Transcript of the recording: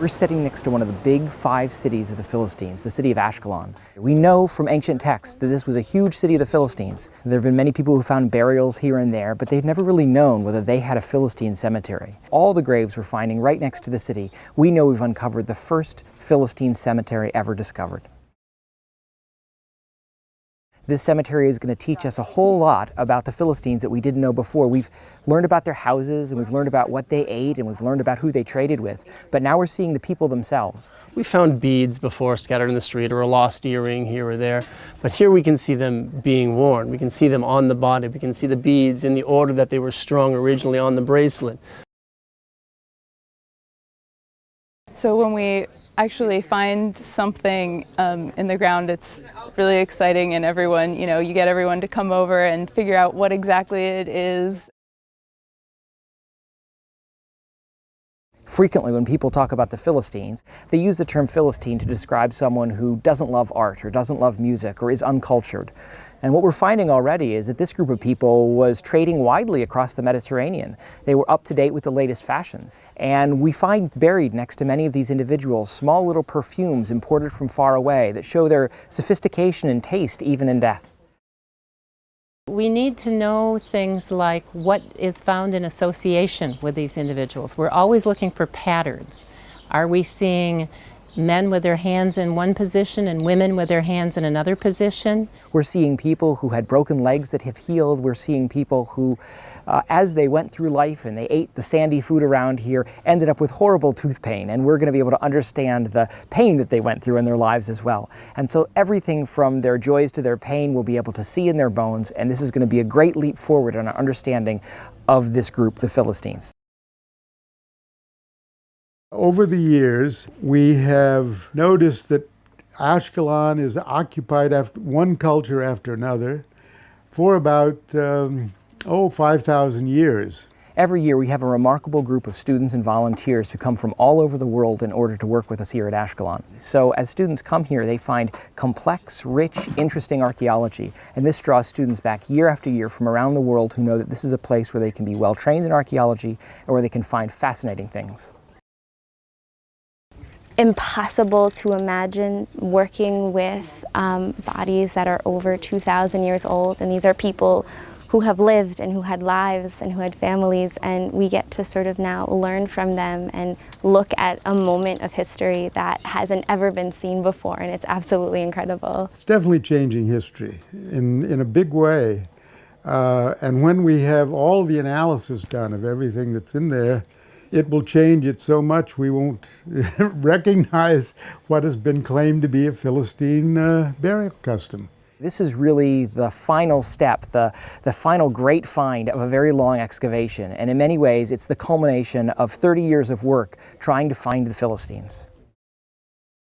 We're sitting next to one of the big 5 cities of the Philistines, the city of Ashkelon. We know from ancient texts that this was a huge city of the Philistines. There have been many people who found burials here and there, but they've never really known whether they had a Philistine cemetery. All the graves we're finding right next to the city, we know we've uncovered the first Philistine cemetery ever discovered. This cemetery is going to teach us a whole lot about the Philistines that we didn't know before. We've learned about their houses, and we've learned about what they ate, and we've learned about who they traded with. But now we're seeing the people themselves. We found beads before scattered in the street, or a lost earring here or there. But here we can see them being worn. We can see them on the body. We can see the beads in the order that they were strung originally on the bracelet. So when we actually find something in the ground, it's really exciting, and everyone, you get everyone to come over and figure out what exactly it is. Frequently, when people talk about the Philistines, they use the term Philistine to describe someone who doesn't love art or doesn't love music or is uncultured. And what we're finding already is that this group of people was trading widely across the Mediterranean. They were up to date with the latest fashions. And we find buried next to many of these individuals small little perfumes imported from far away that show their sophistication and taste even in death. We need to know things like what is found in association with these individuals. We're always looking for patterns. Are we seeing men with their hands in one position and women with their hands in another position? We're seeing people who had broken legs that have healed. We're seeing people who, as they went through life and they ate the sandy food around here, ended up with horrible tooth pain. And we're going to be able to understand the pain that they went through in their lives as well. And so everything from their joys to their pain we'll be able to see in their bones. And this is going to be a great leap forward in our understanding of this group, the Philistines. Over the years, we have noticed that Ashkelon is occupied after one culture after another for about 5,000 years. Every year we have a remarkable group of students and volunteers who come from all over the world in order to work with us here at Ashkelon. So as students come here, they find complex, rich, interesting archaeology, and this draws students back year after year from around the world who know that this is a place where they can be well trained in archaeology and where they can find fascinating things. Impossible to imagine working with bodies that are over 2,000 years old, and these are people who have lived and who had lives and who had families, and we get to sort of now learn from them and look at a moment of history that hasn't ever been seen before, and it's absolutely incredible. It's definitely changing history in a big way, and when we have all the analysis done of everything that's in there, it will change it so much we won't recognize what has been claimed to be a Philistine burial custom. This is really the final step, the final great find of a very long excavation. And in many ways, it's the culmination of 30 years of work trying to find the Philistines.